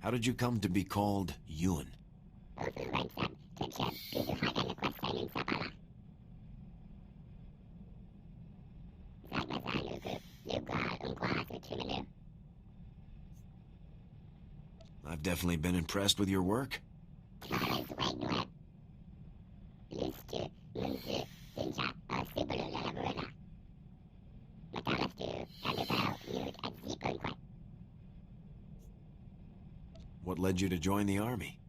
How did you come to be called Ewan? I've definitely been impressed with your work. What led you to join the army?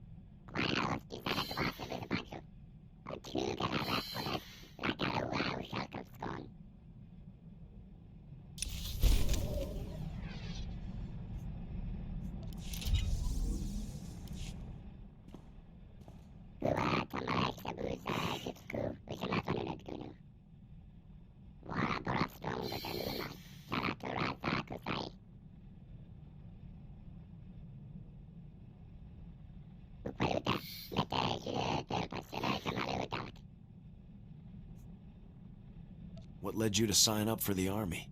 What led you to sign up for the army?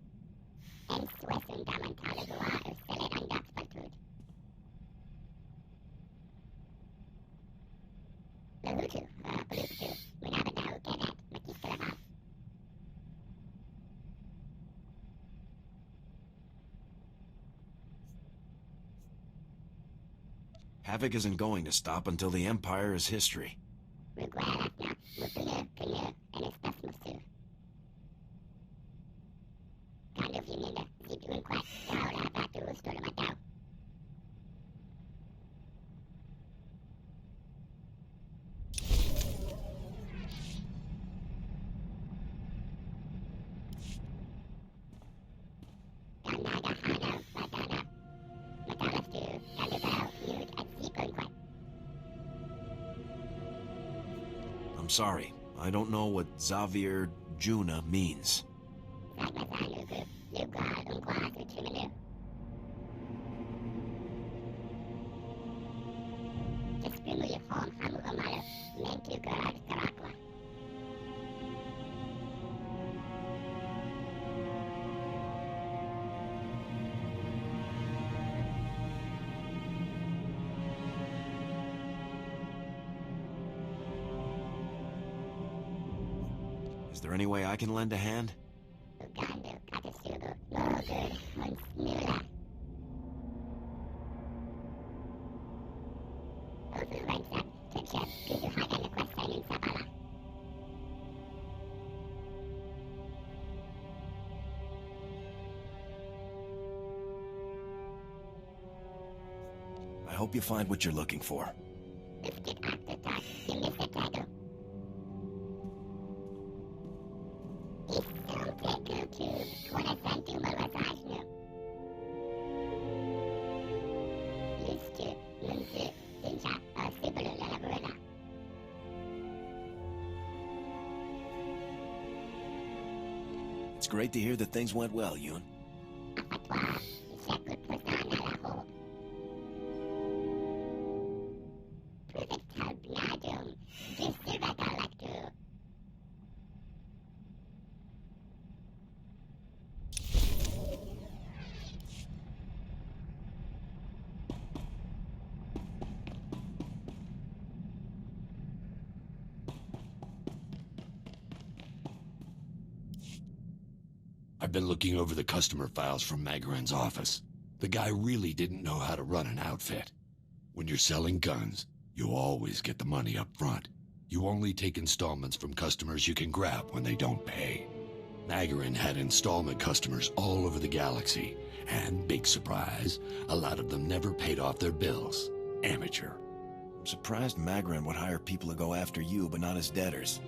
Havoc isn't going to stop until the Empire is history. I'm sorry, I don't know what Xavier Juna means. Is there any way I can lend a hand? I hope you find what you're looking for. It's great to hear that things went well, Ewan. I've been looking over the customer files from Magarin's office. The guy really didn't know how to run an outfit. When you're selling guns, you always get the money up front. You only take installments from customers you can grab when they don't pay. Magarin had installment customers all over the galaxy, and, big surprise, a lot of them never paid off their bills. Amateur. I'm surprised Magarin would hire people to go after you, but not his debtors.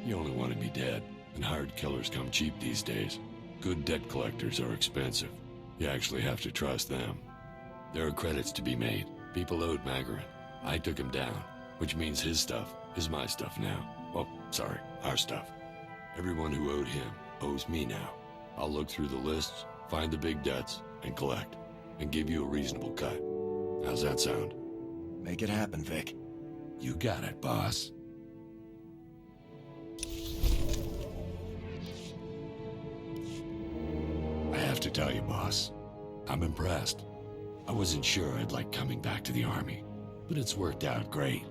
You only want to be dead, and hired killers come cheap these days. Good debt collectors are expensive. You actually have to trust them. There are credits to be made. People owed Magarin. I took him down, which means his stuff is my stuff now. Well, sorry, our stuff. Everyone who owed him owes me now. I'll look through the lists, find the big debts, and collect, and give you a reasonable cut. How's that sound? Make it happen, Vic. You got it, boss. I have to tell you, boss, I'm impressed. I wasn't sure I'd like coming back to the Army, but it's worked out great.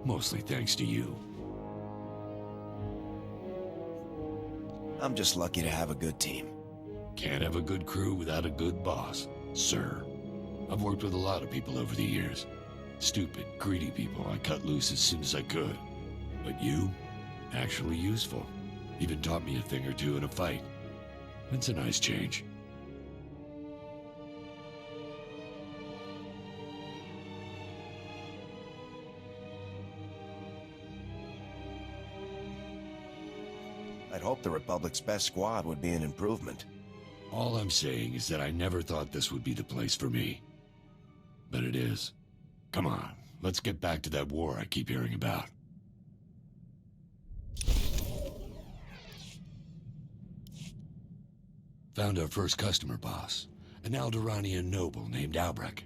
Mostly thanks to you. I'm just lucky to have a good team. Can't have a good crew without a good boss, sir. I've worked with a lot of people over the years. Stupid, greedy people I cut loose as soon as I could. But you, actually useful. Even taught me a thing or two in a fight. It's a nice change. I'd hope the Republic's best squad would be an improvement. All I'm saying is that I never thought this would be the place for me. But it is. Come on, let's get back to that war I keep hearing about. Found our first customer, boss. An Alderaanian noble named Albrecht.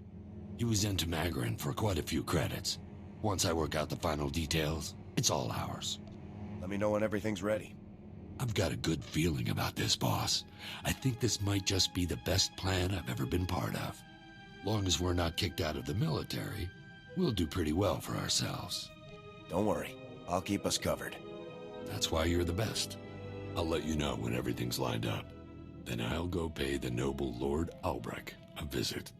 He was into Magaran for quite a few credits. Once I work out the final details, it's all ours. Let me know when everything's ready. I've got a good feeling about this, boss. I think this might just be the best plan I've ever been part of. Long as we're not kicked out of the military, we'll do pretty well for ourselves. Don't worry, I'll keep us covered. That's why you're the best. I'll let you know when everything's lined up. Then I'll go pay the noble Lord Albrecht a visit.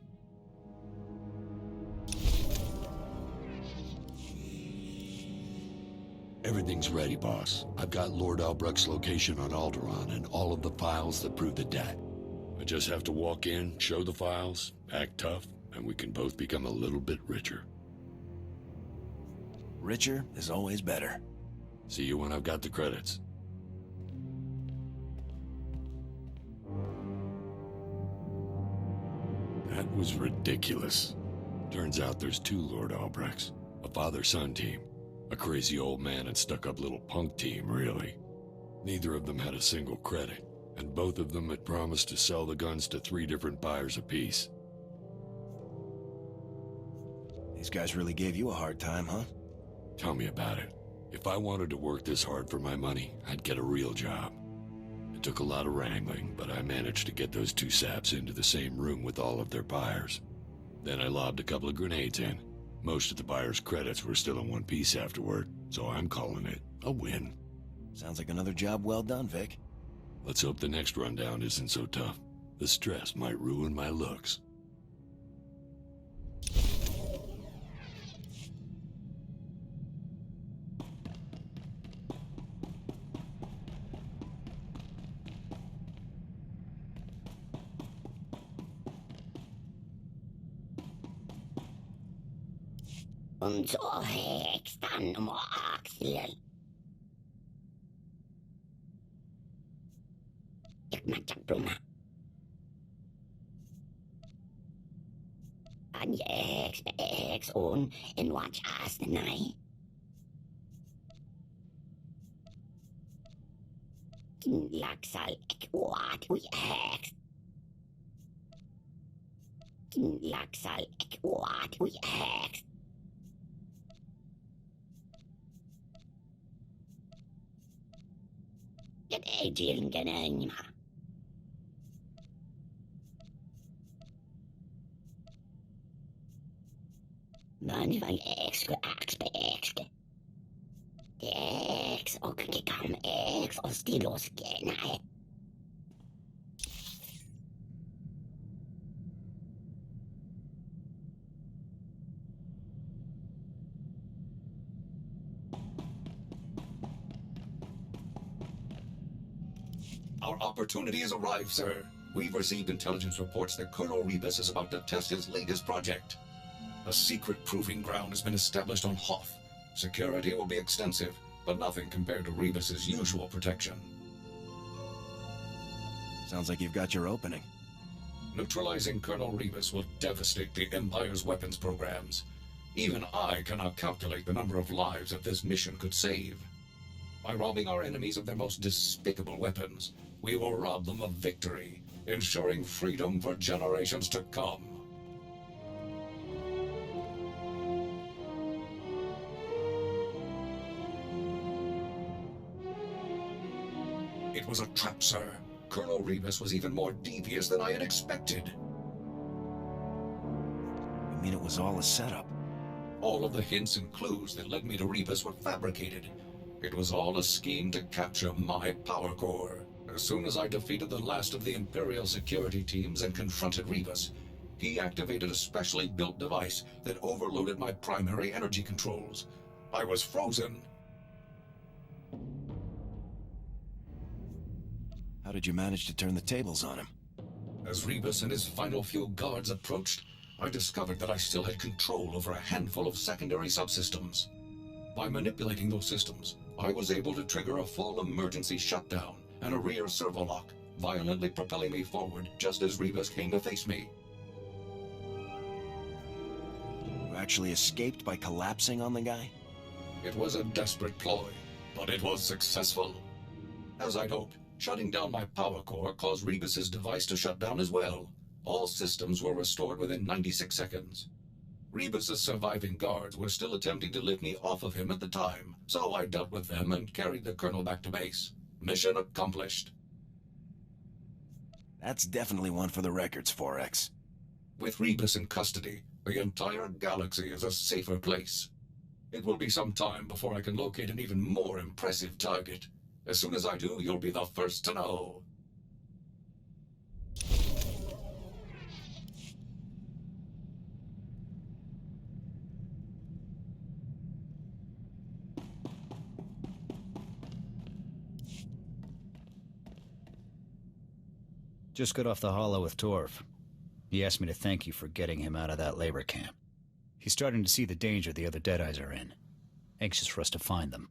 Everything's ready, boss. I've got Lord Albrecht's location on Alderaan and all of the files that prove the debt. I just have to walk in, show the files, act tough, and we can both become a little bit richer. Richer is always better. See you when I've got the credits. That was ridiculous. Turns out there's two Lord Albrechts. A father-son team. A crazy old man and stuck-up little punk team, really. Neither of them had a single credit, and both of them had promised to sell the guns to 3 different buyers apiece. These guys really gave you a hard time, huh? Tell me about it. If I wanted to work this hard for my money, I'd get a real job. It took a lot of wrangling, but I managed to get those 2 saps into the same room with all of their buyers. Then I lobbed a couple of grenades in. Most of the buyers' credits were still in one piece afterward, so I'm calling it a win. Sounds like another job well done, Vic. Let's hope the next rundown isn't so tough. The stress might ruin my looks. Und so hext han om axel. Ik macam pluma. An X on and watch us tonight. Laksal ek wat we hext. Laksal ek wat we hext. Get Adrian ganang. Man van X och kan X och stilos genai. Our opportunity has arrived, sir. We've received intelligence reports that Colonel Rebus is about to test his latest project. A secret proving ground has been established on Hoth. Security will be extensive, but nothing compared to Rebus's usual protection. Sounds like you've got your opening. Neutralizing Colonel Rebus will devastate the Empire's weapons programs. Even I cannot calculate the number of lives that this mission could save. By robbing our enemies of their most despicable weapons, we will rob them of victory, ensuring freedom for generations to come. It was a trap, sir. Colonel Rebus was even more devious than I had expected. You mean it was all a setup? All of the hints and clues that led me to Rebus were fabricated. It was all a scheme to capture my power core. As soon as I defeated the last of the Imperial security teams and confronted Rebus, he activated a specially built device that overloaded my primary energy controls. I was frozen. How did you manage to turn the tables on him? As Rebus and his final few guards approached, I discovered that I still had control over a handful of secondary subsystems. By manipulating those systems, I was able to trigger a full emergency shutdown and a rear servolock, violently propelling me forward just as Rebus came to face me. You actually escaped by collapsing on the guy? It was a desperate ploy, but it was successful. As I'd hoped, shutting down my power core caused Rebus's device to shut down as well. All systems were restored within 96 seconds. Rebus's surviving guards were still attempting to lift me off of him at the time, so I dealt with them and carried the colonel back to base. Mission accomplished. That's definitely one for the records, 4X. With Rebus in custody, the entire galaxy is a safer place. It will be some time before I can locate an even more impressive target. As soon as I do, you'll be the first to know. Just got off the holo with Torv. He asked me to thank you for getting him out of that labor camp. He's starting to see the danger the other Deadeyes are in. Anxious for us to find them.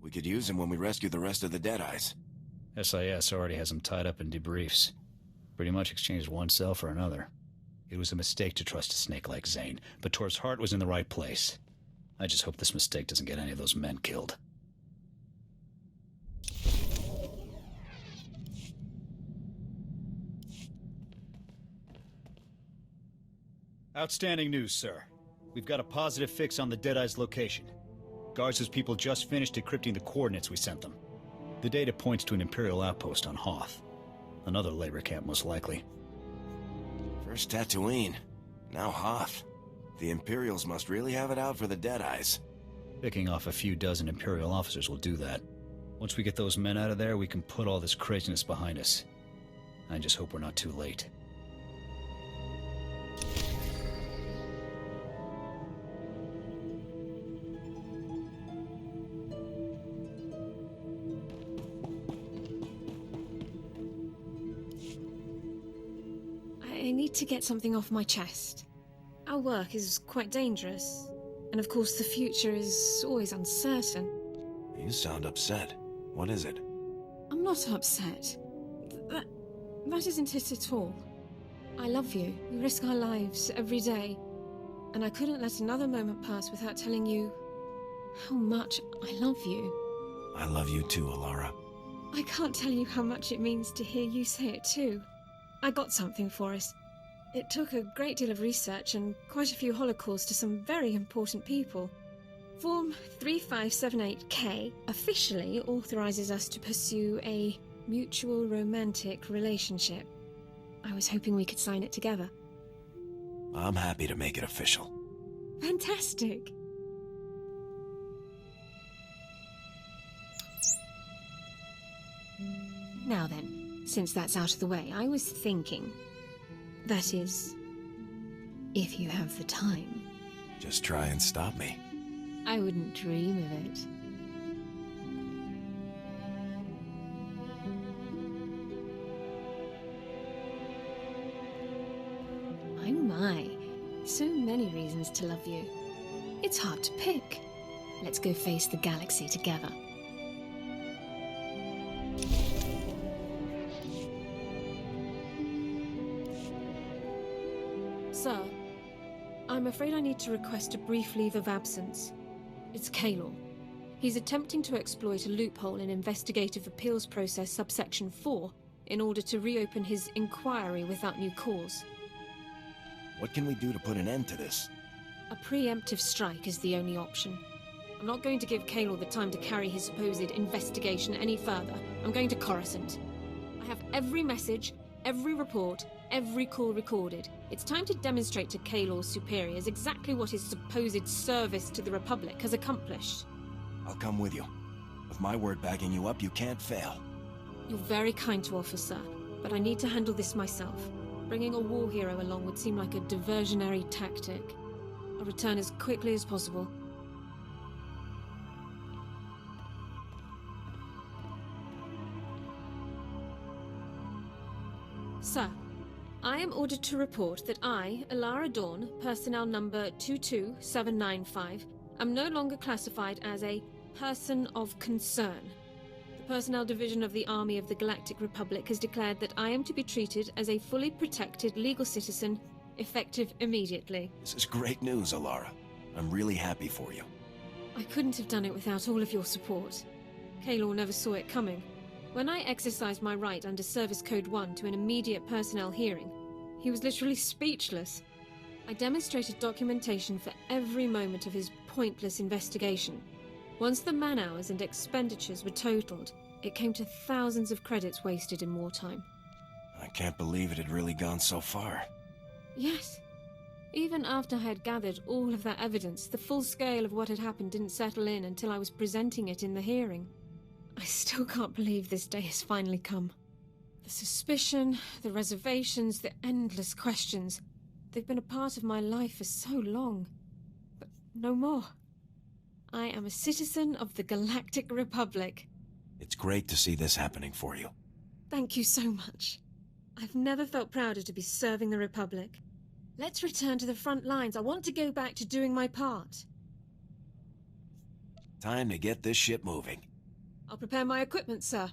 We could use him when we rescue the rest of the Deadeyes. SIS already has him tied up in debriefs. Pretty much exchanged one cell for another. It was a mistake to trust a snake like Zane, but Torv's heart was in the right place. I just hope this mistake doesn't get any of those men killed. Outstanding news, sir. We've got a positive fix on the Deadeye's location. Garza's people just finished decrypting the coordinates we sent them. The data points to an Imperial outpost on Hoth. Another labor camp, most likely. First Tatooine, now Hoth. The Imperials must really have it out for the Deadeyes. Picking off a few dozen Imperial officers will do that. Once we get those men out of there, we can put all this craziness behind us. I just hope we're not too late. I need to get something off my chest. Our work is quite dangerous, and of course the future is always uncertain. You sound upset. What is it? I'm not upset. That isn't it at all. I love you. We risk our lives every day, and I couldn't let another moment pass without telling you how much I love you. I love you too, Alara. I can't tell you how much it means to hear you say it too. I got something for us. It took a great deal of research and quite a few holocalls to some very important people. Form 3578K officially authorizes us to pursue a mutual romantic relationship. I was hoping we could sign it together. I'm happy to make it official. Fantastic! Now then, since that's out of the way, I was thinking... That is, if you have the time. Just try and stop me. I wouldn't dream of it. My, my. So many reasons to love you. It's hard to pick. Let's go face the galaxy together. Sir, I'm afraid I need to request a brief leave of absence. It's Kalor. He's attempting to exploit a loophole in Investigative Appeals Process subsection 4 in order to reopen his inquiry without new cause. What can we do to put an end to this? A preemptive strike is the only option. I'm not going to give Kalor the time to carry his supposed investigation any further. I'm going to Coruscant. I have every message, every report, every call recorded. It's time to demonstrate to Kalor's superiors exactly what his supposed service to the Republic has accomplished. I'll come with you. With my word backing you up, you can't fail. You're very kind to offer, sir, but I need to handle this myself. Bringing a war hero along would seem like a diversionary tactic. I'll return as quickly as possible. Sir, I am ordered to report that I, Alara Dawn, personnel number 22795, am no longer classified as a person of concern. The Personnel Division of the Army of the Galactic Republic has declared that I am to be treated as a fully protected legal citizen, effective immediately. This is great news, Alara. I'm really happy for you. I couldn't have done it without all of your support. Kalor never saw it coming. When I exercised my right under Service Code 1 to an immediate personnel hearing, he was literally speechless. I demonstrated documentation for every moment of his pointless investigation. Once the man-hours and expenditures were totaled, it came to thousands of credits wasted in wartime. I can't believe it had really gone so far. Yes. Even after I had gathered all of that evidence, the full scale of what had happened didn't settle in until I was presenting it in the hearing. I still can't believe this day has finally come. The suspicion, the reservations, the endless questions. They've been a part of my life for so long. But no more. I am a citizen of the Galactic Republic. It's great to see this happening for you. Thank you so much. I've never felt prouder to be serving the Republic. Let's return to the front lines. I want to go back to doing my part. Time to get this ship moving. I'll prepare my equipment, sir.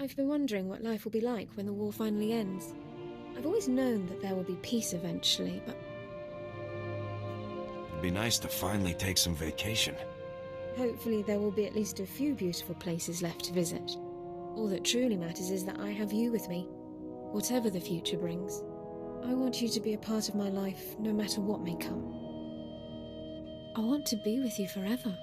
I've been wondering what life will be like when the war finally ends. I've always known that there will be peace eventually, but It'd be nice to finally take some vacation. hopefully there will be at least a few beautiful places left to visit. All that truly matters is that I have you with me, whatever the future brings. I want you to be a part of my life, no matter what may come. I want to be with you forever.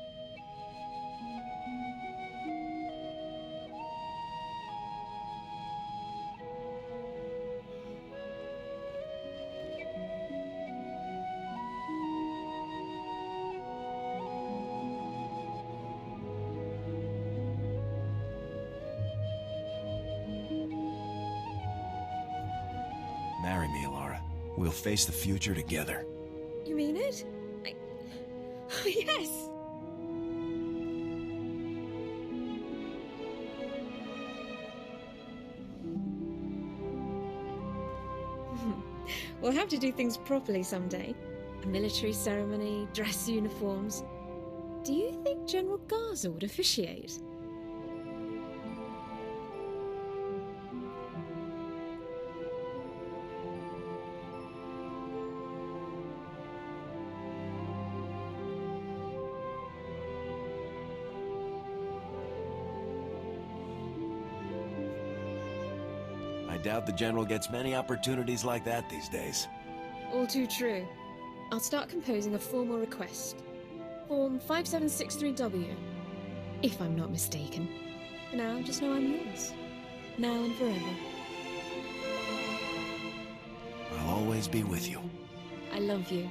Marry me, Alara. We'll face the future together. You mean it? Oh, yes! We'll have to do things properly someday. A military ceremony, dress uniforms. Do you think General Garza would officiate? I doubt the General gets many opportunities like that these days. All too true. I'll start composing a formal request. Form 5763W, if I'm not mistaken. For now, just know I'm yours. Now and forever. I'll always be with you. I love you.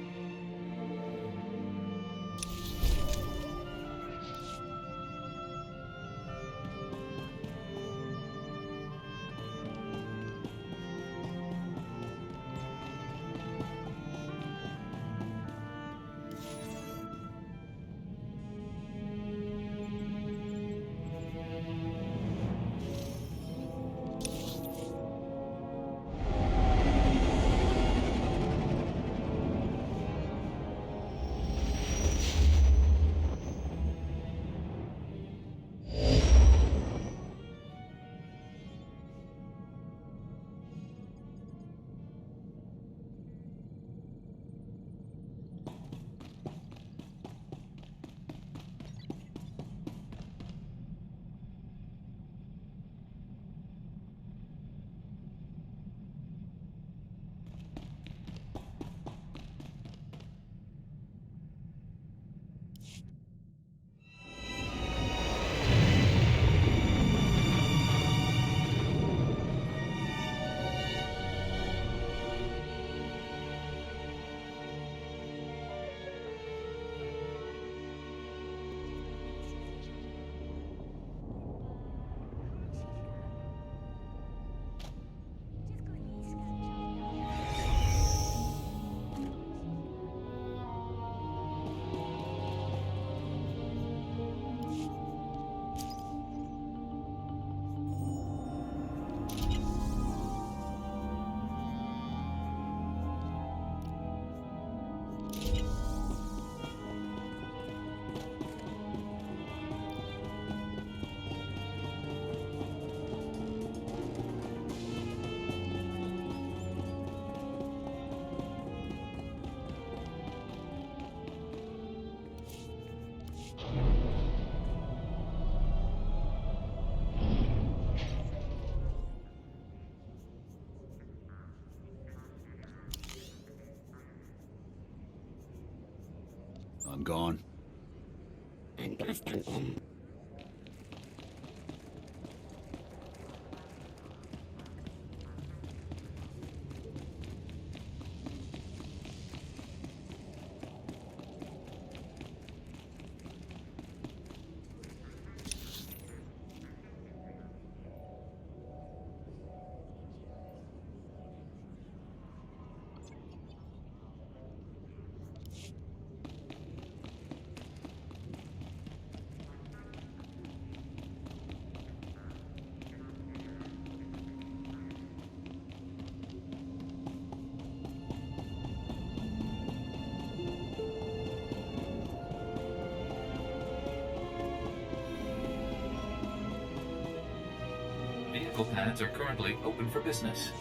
I'm gone. Andras dan om. Vehicle pads are currently open for business.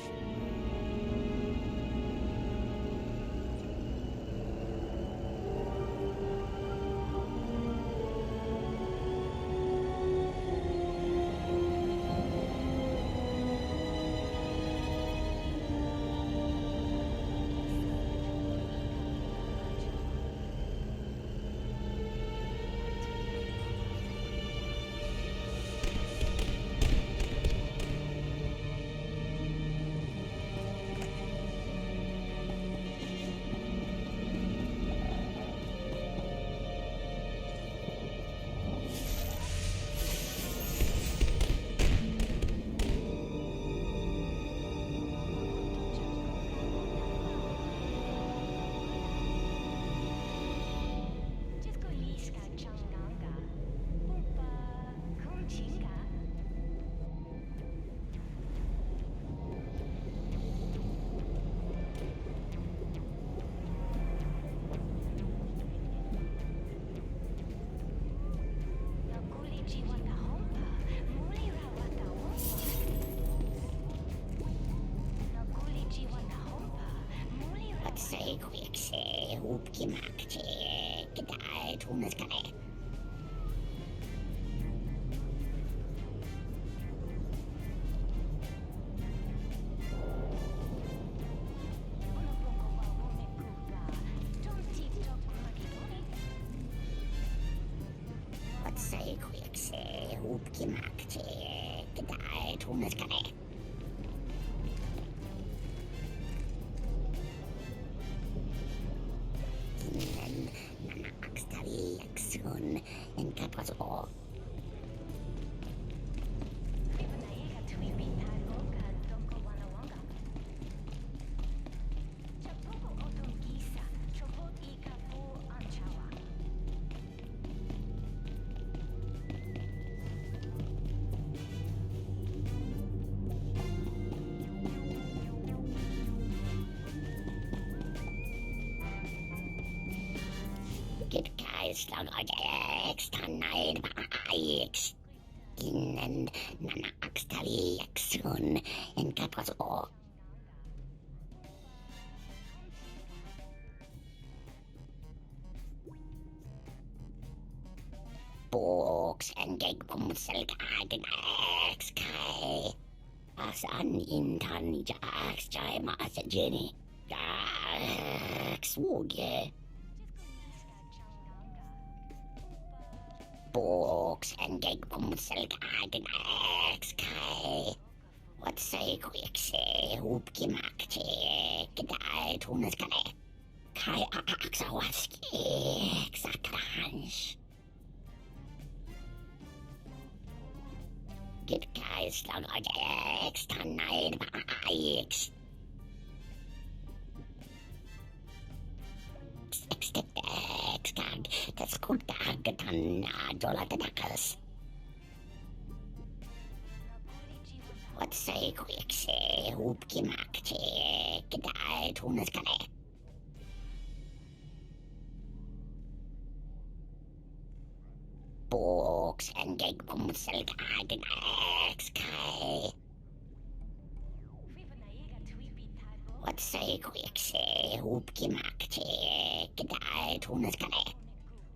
Se hupkimakse kedai tunas kane. What say quick se opgemaakt. Gedaan, honeskare. Innen, nana akstaliaksun, en kapaso. Get guys down extra night Ix. Innen nana akstaliaksun en kapaso. Books en gegpumsel kagen X kai. Asan intan jaks jai masa Jenny. Jaks woge. Books en gegpumsel kagen X kai. Wat say quick say opgemaakt. Gedaan, honeskare. Kai aksawaski exakrans. Get guys down extra night Ix. Extag, das gut getan, Dollar-Dackers. What say quick say opgemaakt. Gedaan, honeskare. Books en gegpumsel kagen X kai. What say quick say opgemaakt. Gedaan, honeskare.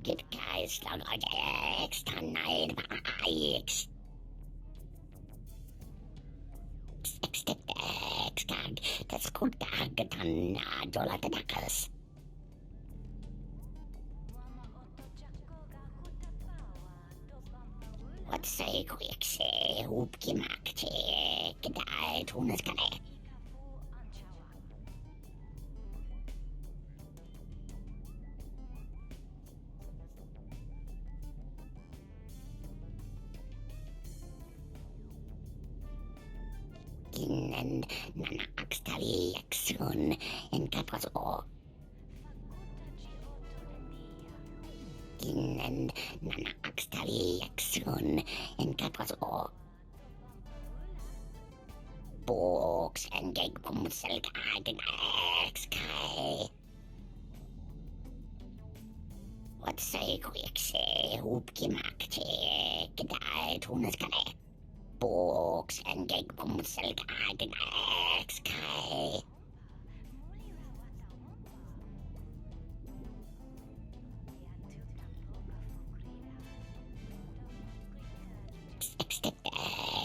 Get guys down extra night Ix. Extag, das gut getan, Dollar-Dackers. What say quick say opgemaakt. Gedaan, honeskare. Innen nana akstaliaksun en kapaso. Innen nana akstaliaksun en kapaso. Books en gegpumsel kagen X kai. What say quick say opgemaakt. Gedaan, honeskare. Books en gegpumsel kagen X kai.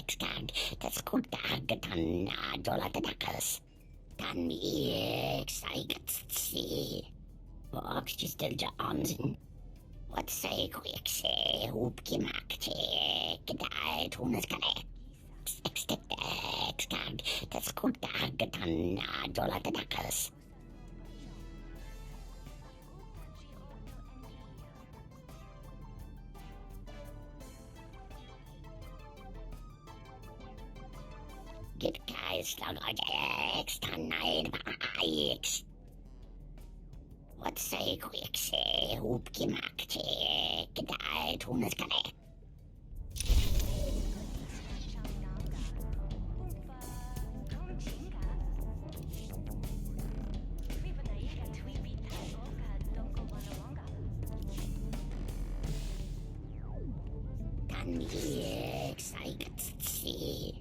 Extag, das gut getan, Dollar-Dackers. Dann Ix, see. Books just still Ansinn. What say quick say opgemaakt. Gedaan, honeskare. Extag, das gut getan, Dollar-Dackers. Get guys down extra night Ix. What say quick say opgemaakt. Gedaan, honeskare. Dan Ix, see.